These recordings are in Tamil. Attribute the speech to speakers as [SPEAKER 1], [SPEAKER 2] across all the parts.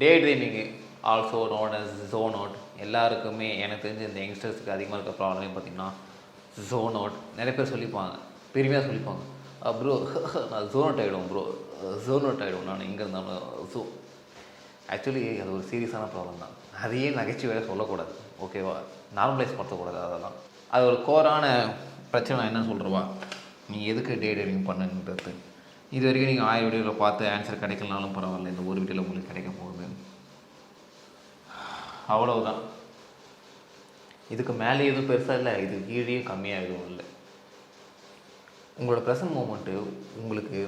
[SPEAKER 1] டே ட்ரீமிங்கு also known as zone out. எல்லாருக்குமே எனக்கு தெரிஞ்சு இந்த யங்ஸ்டர்ஸுக்கு அதிகமாக இருக்க ப்ராப்ளம் பார்த்திங்கன்னா ஜோன் அவுட். நிறைய பேர் சொல்லிப்பாங்க, பெருமையாக சொல்லிப்பாங்க, ப்ரோ நான் ஜோன் அவுட் ஆகிடுவோம் ப்ரோ, ஜோன் அவுட் ஆகிடுவோம் நான் எங்கே இருந்தாலும். ஸோ ஆக்சுவலி அது ஒரு சீரியஸான ப்ராப்ளம் தான். அதையே நகைச்சுவையாக சொல்லக்கூடாது, ஓகேவா? நார்மலைஸ் படுத்தக்கூடாது. அதெல்லாம் அது ஒரு கோரான பிரச்சனை. நான் என்ன சொல்கிறவா, நீ எதுக்கு டே ட்ரீமிங் பண்ணுன்றது இது வரைக்கும் நீங்கள் 1000 வீடியோவில் பார்த்து ஆன்சர் கிடைக்கலனாலும் பரவாயில்ல, இந்த ஒரு வீடியோவில் உங்களுக்கு கிடைக்க போகுது, அவ்வளவுதான். இதுக்கு மேலே எதுவும் பெருசாக இல்லை, இது கீழேயும் கம்மியாக எதுவும் இல்லை. உங்களோட ப்ரெசன்ட் மூமெண்ட்டு உங்களுக்கு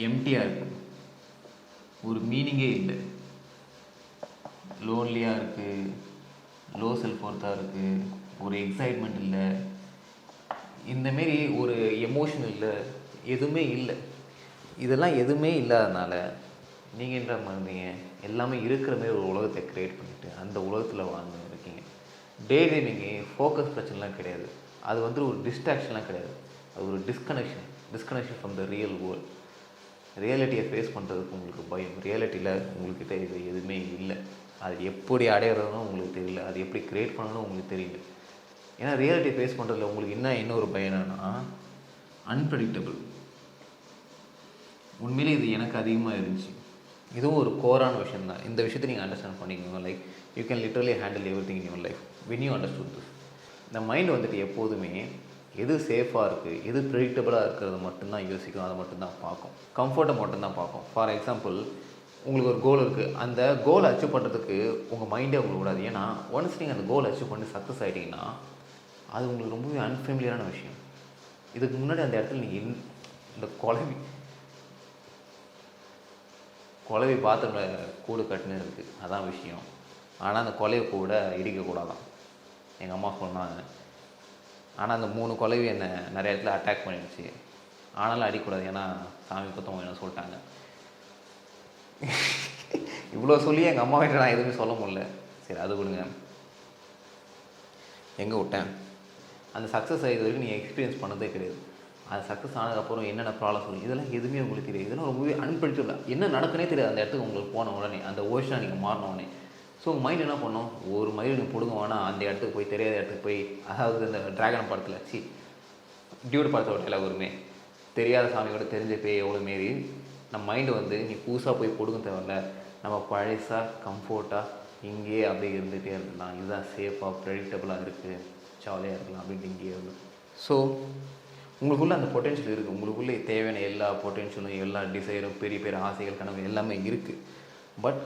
[SPEAKER 1] எம்டியாக இருக்குது, ஒரு மீனிங்கே இல்லை, லோன்லியாக இருக்குது, லோ செல்ஃப் ஒர்த்தாக இருக்குது, ஒரு எக்ஸைட்மெண்ட் இல்லை, இந்தமாரி ஒரு எமோஷன் இல்லை, எதுவுமே இல்லை. இதெல்லாம் எதுவுமே இல்லாதனால நீங்கள் என்ன பண்ணுறீங்க, எல்லாமே இருக்கிற மாரி ஒரு உலகத்தை க்ரியேட் பண்ணிவிட்டு அந்த உலகத்தில் வாழ்ந்து இருக்கீங்க. டே ட்ரீமிங்கு ஃபோக்கஸ் பிரச்சனைலாம் கிடையாது, அது வந்து ஒரு டிஸ்ட்ராக்ஷன்லாம் கிடையாது, அது ஒரு disconnection from the real world. ரியாலிட்டியை ஃபேஸ் பண்ணுறதுக்கு உங்களுக்கு பயம், ரியாலிட்டியில் உங்கள்கிட்ட இது எதுவுமே இல்லை. அது எப்படி அடையிறதுன்னு உங்களுக்கு தெரியல, அது எப்படி க்ரியேட் பண்ணணும்னு உங்களுக்கு தெரியல. ஏன்னா ரியாலிட்டியை ஃபேஸ் பண்ணுறதுல உங்களுக்கு என்ன ஒரு பயம் என்னன்னா அன்பிரடிக்டபிள். உண்மையிலே இது எனக்கு அதிகமாக இருந்துச்சு. இதுவும் ஒரு கோரான விஷயம் தான். இந்த விஷயத்தை நீங்கள் அண்டர்ஸ்டாண்ட் பண்ணிக்கோங்க. Like you can literally handle every thing in your life when you understood this. இந்த மைண்ட் வந்துட்டு எப்போதுமே எது சேஃபாக இருக்குது, எது ப்ரெடிக்டபுளாக இருக்கிறது மட்டும்தான் யோசிக்கும், அதை மட்டும்தான் பார்க்கும், கம்ஃபர்ட்டை மட்டும்தான் பார்க்கும். ஃபார் எக்ஸாம்பிள், உங்களுக்கு ஒரு கோல் இருக்குது, அந்த கோலை அச்சீவ் பண்ணுறதுக்கு உங்கள் மைண்டே உங்களுக்கு விடாது. ஏன்னா ஒன்ஸ் நீங்கள் அந்த கோலை அச்சீவ் பண்ணி சக்ஸஸ் ஆகிட்டிங்கன்னா அது உங்களுக்கு ரொம்பவே அன்ஃபெமிலியரான விஷயம். இதுக்கு முன்னாடி அந்த இடத்துல நீங்கள் இந்த குழவி பாத்ரூமில் கூடு கட்டுன்னு இருக்குது, அதான் விஷயம். ஆனால் அந்த குலையை கூட இடிக்கக்கூடாதான் எங்கள் அம்மா சொன்னாங்க. ஆனால் அந்த 3 குலைவி என்னை நிறைய இடத்துல அட்டாக் பண்ணிடுச்சு, ஆனாலும் அடிக்கூடாது, ஏன்னா சாமி குத்தம் என்ன சொல்லிட்டாங்க. இவ்வளோ சொல்லி எங்கள் அம்மா கிட்ட நான் எதுவுமே சொல்ல முடியல. சரி அது கொடுங்க. எங்கே விட்டேன்? அந்த சக்ஸஸ் ஆகிது வரைக்கும் நீங்கள் எக்ஸ்பீரியன்ஸ் பண்ணதே கிடையாது. அது சக்ஸஸ் ஆனதுக்கப்புறம் என்னென்ன ப்ராப்ளம் சொல்லுங்கள், இதெல்லாம் எதுவுமே உங்களுக்கு தெரியாது. இதெல்லாம் ரொம்பவே அன்பிரடிக்டபிள், என்ன நடக்குனே தெரியாது அந்த இடத்துக்கு உங்களுக்கு போன உடனே, அந்த ஓஷனாக நீங்கள் மாறின உடனே. ஸோ உங்கள் மைண்ட் என்ன பண்ணோம், ஒரு மயில் நீங்கள் பிடுங்க வேணால் அந்த இடத்துக்கு போய், தெரியாத இடத்துக்கு போய், அதாவது இந்த ட்ராகன் படத்தில் டியூட் படத்தோட டைலாக் வருமே, தெரியாத சாமியோட தெரிஞ்ச பேய் எவ்வளோ மாரி நம்ம மைண்டு வந்து நீ புதுசாக போய் பிடுங்க தேவையில்ல, நம்ம பழசாக கம்ஃபர்ட்டாக இங்கேயே அப்படியே இருந்துகிட்டே இருக்கலாம், இதுதான் சேஃபாக ப்ரெடிக்டபுளாக இருக்குது, ஜாலியாக இருக்கலாம் அப்படின்ட்டு இங்கேயே இருக்கும். ஸோ உங்களுக்குள்ளே அந்த பொட்டென்ஷியல் இருக்குது, உங்களுக்குள்ளே தேவையான எல்லா பொட்டென்ஷியலும், எல்லா டிசைரும், பெரிய பெரிய ஆசைகள், கனவு எல்லாமே இருக்குது. பட்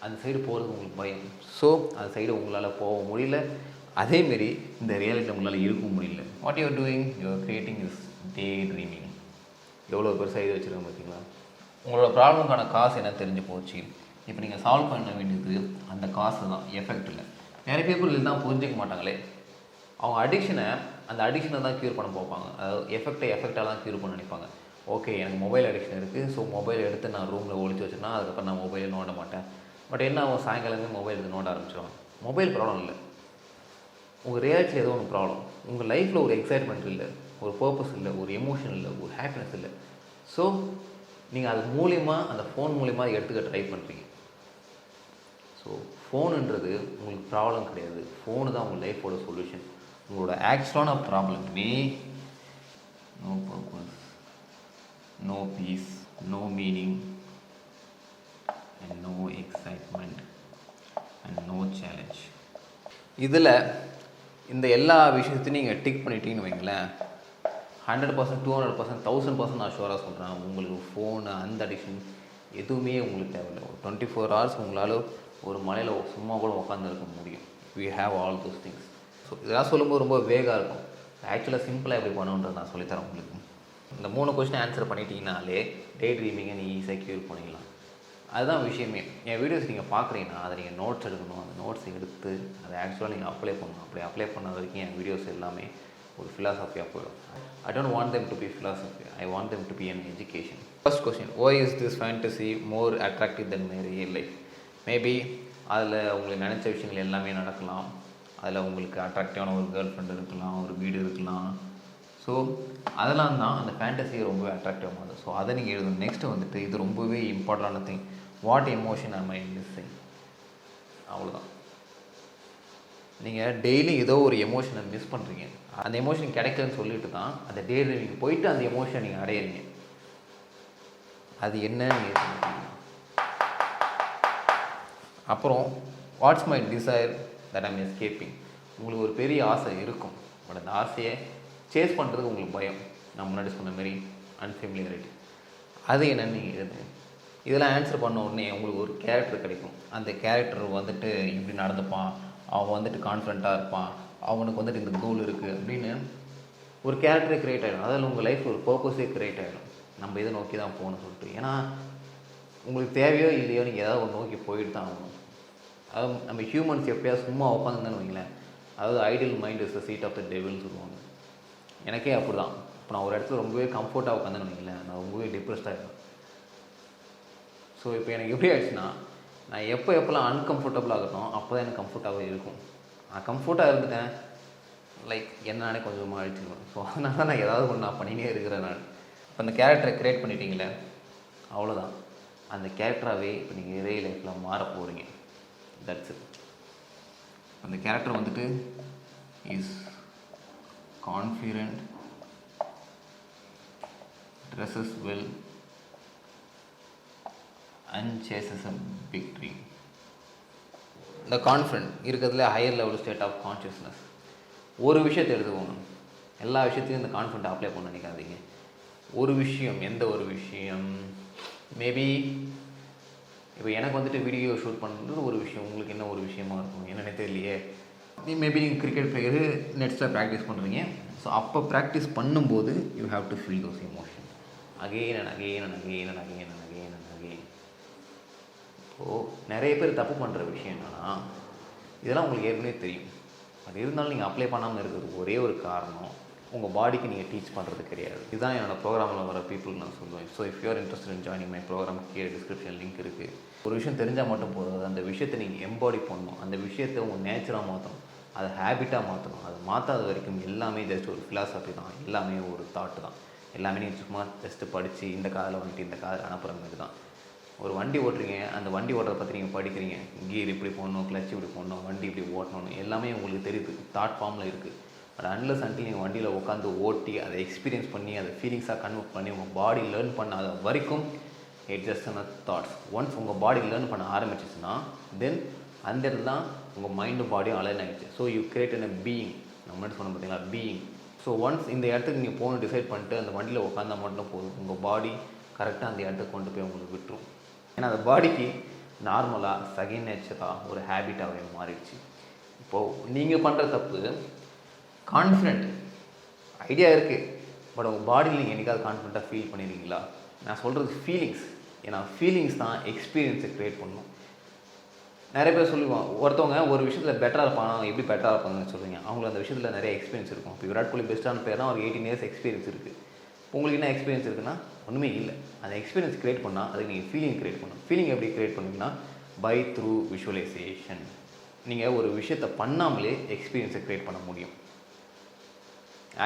[SPEAKER 1] அந்த சைடு போகிறது உங்களுக்கு பயம். ஸோ அந்த சைடு உங்களால் போக முடியல, அதேமாரி இந்த ரியாலிட்டியில் உங்களால் இருக்க முடியல. What you're doing, you're creating is day dreaming. எவ்வளோ பெருசாக இது வச்சுருக்கோம் பார்த்தீங்களா? உங்களோட ப்ராப்ளம்க்கான காசு என்ன தெரிஞ்சு போச்சு. இப்போ நீங்கள் சால்வ் பண்ண வேண்டியது அந்த காசு தான், எஃபெக்ட் இல்லை. நிறைய பேர் இதுதான் புரிஞ்சிக்க மாட்டாங்களே, அவங்க அந்த அடிக்ஷனை தான் க்யூர் பண்ண பார்ப்பாங்க, அதாவது எஃபெக்டாக தான் க்யூர் பண்ண நினைப்பாங்க. ஓகே, எனக்கு மொபைல் அடிக்ஷன் இருக்குது, ஸோ மொபைல் எடுத்து நான் ரூமில் ஒழிச்சு வச்சுன்னா அதுக்கப்புறம் நான் மொபைலை நோண்ட மாட்டேன். பட் என்ன ஆகும், சாயங்காலமே மொபைல் எடுத்து நோண்ட ஆரம்பிச்சிடும். மொபைல் ப்ராப்ளம் இல்லை, உங்கள் ரியாலிட்டியில் ஏதோ ஒன்று ப்ராப்ளம். உங்கள் லைஃப்பில் ஒரு எக்ஸைட்மெண்ட் இல்லை, ஒரு பர்பஸ் இல்லை, ஒரு எமோஷன் இல்லை, ஒரு ஹாப்பினஸ் இல்லை. ஸோ நீங்கள் அது மூலியமாக, அந்த ஃபோன் மூலிமா எடுத்துக்க ட்ரை பண்ணுறீங்க. ஸோ ஃபோனுன்றது உங்களுக்கு ப்ராப்ளம் கிடையாது, ஃபோனு தான் உங்கள் லைஃபோட சொல்யூஷன். உங்களோட ஆக்சுவலான ப்ராப்ளமே no purpose, no peace, no meaning and no excitement and no challenge. இதில் இந்த எல்லா விஷயத்தையும் நீங்கள் டிக் பண்ணிட்டீங்கன்னு வைங்களேன், 100%, 200%, 1000% நான் ஷுவராக சொல்கிறேன், உங்களுக்கு ஃபோனு அந்த அடிக்ஷன் எதுவுமே உங்களுக்கு தேவையில்லை. ஒரு 24 hours உங்களால் ஒரு மலையில் சும்மா கூட உட்காந்துருக்க முடியும். we have all those things. So இதெல்லாம் சொல்லும்போது ரொம்ப வேகாக இருக்கும். ஆக்சுவலாக சிம்பிளாக எப்படி பண்ணணுன்றது நான் சொல்லித்தரேன் உங்களுக்கு. இந்த 3 கொஸ்டின் ஆன்சர் பண்ணிட்டீங்கனாலே டே ட்ரீமிங்கை நீங்கள் ஈஸியாக க்யூர் பண்ணிடலாம். அதுதான் விஷயமே. என் வீடியோஸ் நீங்கள் பார்க்குறீங்கன்னா அதை நீங்கள் நோட்ஸ் எடுக்கணும், அந்த நோட்ஸ் எடுத்து அதை ஆக்சுவலாக நீங்கள் அப்ளை பண்ணணும். அப்படி அப்ளை பண்ண வரைக்கும் என் வீடியோஸ் எல்லாமே ஒரு ஃபிலாசபியாக போயிடும். I don't want them to be philosophy, I want them to be an education. First question, why is this fantasy more attractive than my real life? Maybe அதில் உங்களுக்கு நினச்ச விஷயங்கள் எல்லாமே நடக்கலாம், அதில் உங்களுக்கு அட்ராக்டிவான ஒரு கேர்ள் ஃப்ரெண்ட் இருக்கலாம், ஒரு வீடு இருக்கலாம். ஸோ அதெல்லாம் தான் அந்த ஃபேண்டசியை ரொம்பவே அட்ராக்டிவாக மாறுது. ஸோ அதை நீங்கள் எழுதணும். நெக்ஸ்ட்டு வந்துட்டு இது ரொம்பவே இம்பார்ட்டண்டான thing, what emotion am I missing? அவ்வளோதான். நீங்கள் டெய்லி ஏதோ ஒரு எமோஷனை மிஸ் பண்ணுறீங்க. அந்த எமோஷன் கிடைக்கலன்னு சொல்லிட்டு தான் அந்த டே ட்ரீமிங் போயிட்டு அந்த எமோஷனை நீங்கள் அடையிறீங்க. அது என்னன்னு நீங்கள் சொல்லுங்கள். அப்புறம் what's my desire that I'm escaping. உங்களுக்கு ஒரு பெரிய ஆசை இருக்கும், பட் அந்த ஆசையை சேஸ் பண்ணுறதுக்கு உங்களுக்கு பயம். நான் முன்னாடி சொன்ன மாரி அன்ஃபெமிலியாரிட்டி. அது என்னென்னு நீங்கள் எழுதுங்க. இதெல்லாம் ஆன்சர் பண்ண உடனே உங்களுக்கு ஒரு கேரக்டர் கிடைக்கும். அந்த கேரக்டர் வந்துட்டு இப்படி நடந்துப்பான், அவன் வந்துட்டு கான்ஃபிடண்ட்டாக இருப்பான், அவனுக்கு வந்துட்டு இந்த கோல் இருக்குது அப்படின்னு ஒரு கேரக்டரே க்ரியேட் ஆகிடும். அதில் உங்கள் லைஃப்பில் ஒரு பர்பஸே க்ரியேட் ஆகிடும். நம்ம இதை நோக்கி தான் போகணும்னு சொல்லிட்டு. ஏன்னா உங்களுக்கு தேவையோ இல்லையோ நீங்கள் ஏதாவது ஒரு நோக்கி போயிட்டு தான் ஆகணும். அது நம்ம ஹியூமன்ஸ் எப்போயாவது சும்மா உட்காந்துருந்தேன்னு வைங்களேன், அதாவது ideal mind is the seat of the டெவில்னு சொல்லுவாங்க. எனக்கே அப்படி தான். இப்போ நான் ஒரு இடத்துல ரொம்பவே கம்ஃபர்ட்டாக உட்காந்துன்னு வைங்களேன், நான் ரொம்பவே டிப்ரெஸ்டாக இருக்கேன். ஸோ இப்போ எனக்கு எப்படி ஆயிடுச்சுன்னா, நான் எப்போல்லாம் அன்கம்ஃபர்டபுள் ஆகட்டும் அப்போ தான் எனக்கு கம்ஃபர்ட்டாகவே இருக்கும். நான் கம்ஃபர்ட்டாக இருந்துட்டேன், லைக் என்னானே கொஞ்சமாக அழிச்சிடுவேன். ஸோ அதனால தான் நான் ஏதாவது ஒன்று நான் பண்ணினே இருக்கிறேன். நான் இப்போ அந்த கேரக்டரை க்ரியேட் பண்ணிட்டீங்களே, அவ்வளோதான். அந்த கேரக்டராகவே இப்போ நீங்கள் இதே லைஃப்பில் மாற போகிறீங்க. That's it. அந்த கேரக்டர் வந்துட்டு is confident, dresses well and chases a big dream. இந்த கான்ஃபிடென்ட் இருக்கிறதுல higher level state of consciousness. ஒரு விஷயத்தை எடுத்துக்கோங்க, எல்லா விஷயத்தையும் இந்த கான்ஃபிடென்ட் அப்ளை பண்ண நினைக்காதீங்க. ஒரு விஷயம், எந்த ஒரு விஷயம், மேபி இப்போ எனக்கு வந்துட்டு வீடியோ ஷூட் பண்ணுறது ஒரு விஷயம், உங்களுக்கு என்ன ஒரு விஷயமா இருக்கும் என்னென்ன தெரியலையே. மேபி நீங்கள் கிரிக்கெட் பிளேயரு நெட்ஸில் ப்ராக்டிஸ் பண்ணுறீங்க. ஸோ அப்போ ப்ராக்டிஸ் பண்ணும்போது you have to feel those emotion again and again and again and again and again and again. இப்போது நிறைய பேர் தப்பு பண்ணுற விஷயம் என்னென்னா, இதெல்லாம் உங்களுக்கு ஏற்கனவே தெரியும், அது இருந்தாலும் நீங்கள் அப்ளை பண்ணாமல் இருக்கிறதுக்கு ஒரே ஒரு காரணம், உங்கள் பாடிக்கு நீங்கள் டீச் பண்ணுறது கிடையாது. இதுதான் என்னோடய ப்ரோக்ராமில் வர பீப்புளுக்கு நான் சொல்லுவேன். So if you are interested in joining my program, கீழே டிஸ்கிரிப்ஷன் லிங்க் இருக்குது. ஒரு விஷயம் தெரிஞ்சால் மட்டும் போதாது, அந்த விஷயத்தை நீங்கள் எம்பாடி பண்ணணும், அந்த விஷயத்தை உங்கள் நேச்சராக மாற்றணும், அதை ஹேபிட்டாக மாற்றணும். அது மாற்றாத வரைக்கும் எல்லாமே ஜஸ்ட் ஒரு ஃபிலாசபி தான், எல்லாமே ஒரு தாட்டு தான். எல்லாமே நீங்கள் சும்மா ஜஸ்ட்டு படித்து இந்த காதில் வந்துட்டு இந்த காதில் அனுப்புகிற மாதிரி தான். ஒரு வண்டி ஓட்டுறீங்க, அந்த வண்டி ஓட்டுறதை பற்றி நீங்கள் படிக்கிறீங்க, கியர் இப்படி போடணும், கிளச் இப்படி போடணும், வண்டி இப்படி ஓட்டணும்னு எல்லாமே உங்களுக்கு தெரியுது, தாட் ஃபார்மில் இருக்குது. பட் அன்லெஸ் அன்டில் நீங்கள் வண்டியில் உட்காந்து ஓட்டி அதை எக்ஸ்பீரியன்ஸ் பண்ணி அதை ஃபீலிங்ஸாக கன்வெர்ட் பண்ணி உங்கள் பாடி லேர்ன் பண்ணாத வரைக்கும் it just an thoughts. Once உங்கள் பாடி லேர்ன் பண்ண ஆரம்பிச்சிச்சுன்னா தென் அந்த இடத்துல தான் உங்கள் மைண்டும் பாடியும் அலைன் ஆகிடுச்சு. So you create an being. நம்ம முன்னாடி சொன்ன பார்த்தீங்களா, பீயிங். ஸோ ஒன்ஸ் இந்த இடத்துக்கு நீங்கள் போகணும் டிசைட் பண்ணிட்டு அந்த வண்டியில் உட்காந்தா மட்டும் போதும், உங்கள் பாடி கரெக்டாக அந்த இடத்துக்கு கொண்டு போய் உங்களுக்கு விட்டுரும். ஏன்னா அந்த பாடிக்கு நார்மலாக செகண்ட் நேச்சராக ஒரு ஹேபிட்டாகவே மாறிடுச்சு. இப்போது நீங்கள் பண்ணுற தப்பு, கான்ஃபிடென்ட் ஐடியா இருக்குது, பட் உங்கள் பாடியில் நீங்கள் என்றைக்காவது கான்ஃபிடென்ட்டாக ஃபீல் பண்ணிடுறீங்களா? நான் சொல்கிறது ஃபீலிங்ஸ். ஏன்னா ஃபீலிங்ஸ் தான் எக்ஸ்பீரியன்ஸை க்ரியேட் பண்ணணும். நிறைய பேர் சொல்லுவாங்க, ஒருத்தவங்க ஒரு விஷயத்தில் பெட்டராக இருப்பாங்க, எப்படி பெட்டராக இருப்பாங்கன்னு சொல்லுவீங்க, அவங்களுக்கு அந்த விஷயத்தில் நிறைய எக்ஸ்பீரியன்ஸ் இருக்கும். இப்போ விராட் கோலி பெஸ்ட்டான பேர்னா ஒரு 18 இயர்ஸ் எக்ஸ்பீரியன்ஸ் இருக்குது. உங்களுக்கு என்ன எக்ஸ்பீரியன்ஸ் இருக்குன்னா ஒன்றுமே இல்லை. அந்த எக்ஸ்பீரியன்ஸ் க்ரியேட் பண்ணால் அதுக்கு நீங்கள் ஃபீலிங் க்ரியேட் பண்ணணும். ஃபீலிங் எப்படி க்ரியேட் பண்ணுவீங்கன்னா பை த்ரூ விஷுவலைசேஷன். நீங்கள் ஒரு விஷயத்தை பண்ணாமலே எக்ஸ்பீரியன்ஸை க்ரியேட் பண்ண முடியும்.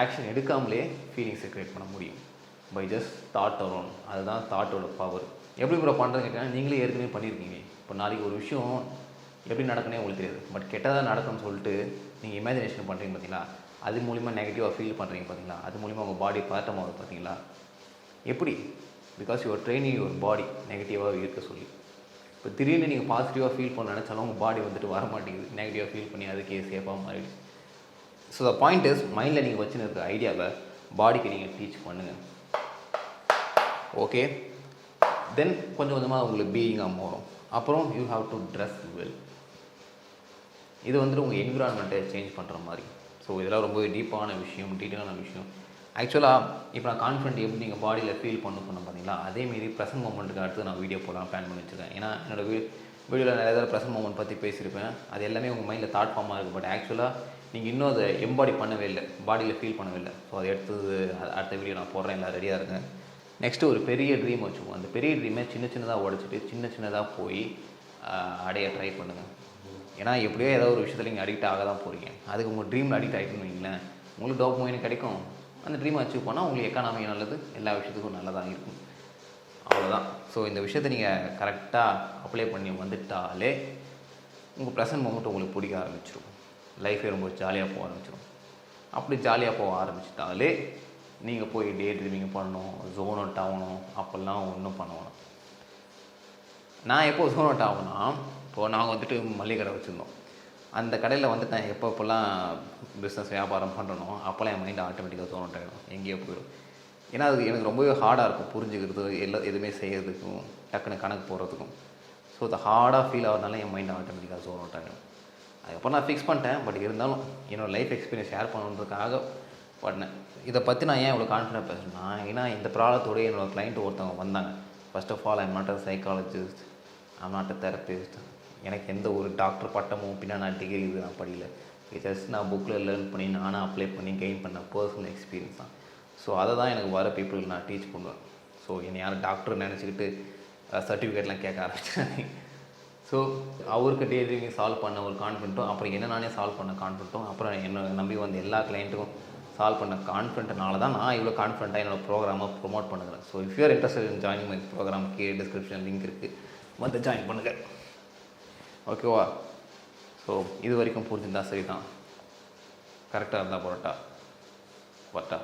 [SPEAKER 1] ஆக்ஷன் எடுக்காமலே ஃபீலிங்ஸை க்ரியேட் பண்ண முடியும் பை ஜஸ்ட் தாட் அரௌண்ட். அதுதான் தாட்டோட பவர். எப்படி ப்ரோ பண்ணுறதுன்னு கேட்டால் நீங்களே ஏற்கனவே பண்ணியிருக்கீங்க. இப்போ நாளைக்கு ஒரு விஷயம் எப்படி நடக்குன்னே உங்களுக்கு தெரியாது, பட் கெட்டதாக நடக்கும்னு சொல்லிட்டு நீங்கள் இமேஜினேஷன் பண்ணுறீங்க பார்த்தீங்களா, அது மூலிமா நெகட்டிவாக ஃபீல் பண்ணுறீங்க பார்த்தீங்களா, அது மூலிமா உங்கள் பாடி பதட்டமாகுது பார்த்தீங்களா. எப்படி? Because your training your body நெகட்டிவாக இருக்க சொல்லி. இப்போ திடீர்னு நீங்கள் பாசிட்டிவாக ஃபீல் பண்ண நினச்சாலும் உங்கள் பாடி வந்துட்டு வர மாட்டேங்குது, நெகட்டிவாக ஃபீல் பண்ணி அதுக்கே சேஃபாக மாறிடுச்சு. ஸோ த பாயிண்ட் இஸ், மைண்டில் நீங்கள் வச்சுன்னு இருக்க ஐடியாவை பாடிக்கு நீங்கள் டீச் பண்ணுங்கள். ஓகே, தென் கொஞ்சம் கொஞ்சமாக உங்களுக்கு பீயிங்காக மாறும். அப்புறம் you have to dress well. இது வந்துட்டு உங்கள் என்விரான்மெண்ட்டை சேஞ்ச் பண்ணுற மாதிரி. ஸோ இதெல்லாம் ரொம்ப டீப்பான விஷயம், டீட்டெயிலான விஷயம். ஆக்சுவலாக இப்போ நான் கான்ஃபிடென்ட் எப்படி நீங்கள் பாடியில் ஃபீல் பண்ணணும் சொன்ன பார்த்தீங்களா, அதேமாரி ப்ரெசன்ட் மூமெண்ட்டுக்கு அடுத்து நான் வீடியோ போடலாம் பிளான் பண்ணி வச்சுருக்கேன். ஏன்னா என்னோடய வீடியோவில் நிறைய தடவை ப்ரெசன்ட் மூமெண்ட் பற்றி பேசியிருப்பேன். அது எல்லாமே உங்கள் மைண்டில் தாட் ஃபார்மாக இருக்குது, பட் ஆக்சுவலாக நீங்கள் இன்னும் அதை எம்பாடி பண்ணவே இல்லை, பாடியில் ஃபீல் பண்ணவே இல்லை. ஸோ அதை எடுத்தது அடுத்த வீடியோ நான் போடுறேன், எல்லாம் ரெடியாக இருக்கேன். நெக்ஸ்ட்டு ஒரு பெரிய ட்ரீம் வச்சுக்கோங்க. அந்த பெரிய ட்ரீமை சின்ன சின்னதாக உடச்சிட்டு சின்னதாக போய் அடைய ட்ரை பண்ணுங்கள். ஏன்னா எப்படியோ ஏதாவது ஒரு விஷயத்தில் நீங்கள் அடிக்ட் ஆக தான் போகிறீங்க. அதுக்கு உங்கள் ட்ரீமில் அடிக்ட் ஆகிட்டுன்னு வைங்களேன், உங்களுக்கு டோபமைன் கிடைக்கும். அந்த ட்ரீமை அச்சீவ் பண்ணால் உங்களுக்கு எக்கானமி நல்லது, எல்லா விஷயத்துக்கும் நல்லதாக இருக்கும். அவ்வளோதான். ஸோ இந்த விஷயத்தை நீங்கள் கரெக்டாக அப்ளை பண்ணி வந்துட்டாலே உங்கள் ப்ரெசன்ட் மொமெண்ட் உங்களுக்கு பிடிக்க ஆரம்பிச்சிடும். லைஃபே ரொம்ப ஜாலியாக போக ஆரம்பிச்சிடும். அப்படி ஜாலியாக போக ஆரம்பிச்சிட்டாலே நீங்கள் போய் டே ட்ரீமிங் பண்ணணும், ஜோன் அவுட் ஆகணும், அப்போல்லாம் ஒன்றும் பண்ணுவோம். நான் எப்போ ஜோன் அவுட் ஆகுனா, இப்போது நாங்கள் வந்துட்டு மளிகை கடை வச்சுருந்தோம். அந்த கடையில் வந்துட்டு நான் எப்போல்லாம் பிஸ்னஸ் வியாபாரம் பண்ணுறனோ அப்போல்லாம் என் மைண்ட் ஆட்டோமேட்டிக்காக ஜோன் அவுட் ஆகிடும், எங்கேயோ போயிடும். ஏன்னா அது எனக்கு ரொம்பவே ஹார்டாக இருக்கும் புரிஞ்சுக்கிறது, எதுவுமே செய்கிறதுக்கும் டக்குன்னு கணக்கு போடுறதுக்கும். ஸோ அது ஹார்டாக ஃபீல் ஆகிறதுனால என் மைண்ட் ஆட்டோமேட்டிக்காக ஜோன் அவுட் ஆகிடும். அதுக்கப்புறம் நான் ஃபிக்ஸ் பண்ணிட்டேன். பட் இருந்தாலும் என்னோடய லைஃப் எக்ஸ்பீரியன்ஸ் ஷேர் பண்ணணுன்றதுக்காக பண்ணேன். இதை பற்றி நான் ஏன் இவ்வளோ கான்ஃபிடென்ட் பேசுகிறேன்னா, ஏன்னா இந்த ப்ராப்ளத்தோடு என்னோடய கிளைண்ட் ஒருத்தவங்க வந்தாங்க. First of all I'm not a psychologist, I'm not a therapist. எனக்கு எந்த ஒரு டாக்டர் பட்டமும் பின்னாடி நான் டிகிரி இது நான் படிக்கல. ஜஸ்ட் நான் புக்கில் லேர்ன் பண்ணி நானும் அப்ளை பண்ணி கெயின் பண்ண பர்சனல் எக்ஸ்பீரியன்ஸ் தான். ஸோ அதை தான் எனக்கு வர பீப்புளுக்கு நான் டீச் பண்ணுவேன். ஸோ என்னை யாரும் டாக்டர் நினச்சிக்கிட்டு சர்டிஃபிகேட்லாம் கேட்க ஆரம்பிச்சிட்டாங்க. ஸோ அவருக்கு டே ட்ரீமிங் சால்வ் பண்ண ஒரு கான்ஃபிடென்ட்டும், அப்புறம் என்ன நானே சால்வ் பண்ண கான்ஃபிடென்ட்டும், அப்புறம் என்னை நம்பி வந்து எல்லா கிளைண்ட்டுக்கும் சால்வ் பண்ண கான்ஃபிடென்ட்னால தான் நான் இவ்வளோ கான்ஃபிடென்ட்டாக என்னோடய ப்ரோக்ராமை ப்ரொமோட் பண்ணுறேன். So if you are interested in joining my program, கீழே டிஸ்கிரிப்ஷன் லிங்க் இருக்குது, வந்து ஜாயின் பண்ணுங்கள். ஓகேவா? ஸோ இது வரைக்கும் புரிஞ்சுருந்தா சரி தான். கரெக்டாக இருந்தால் போட்டா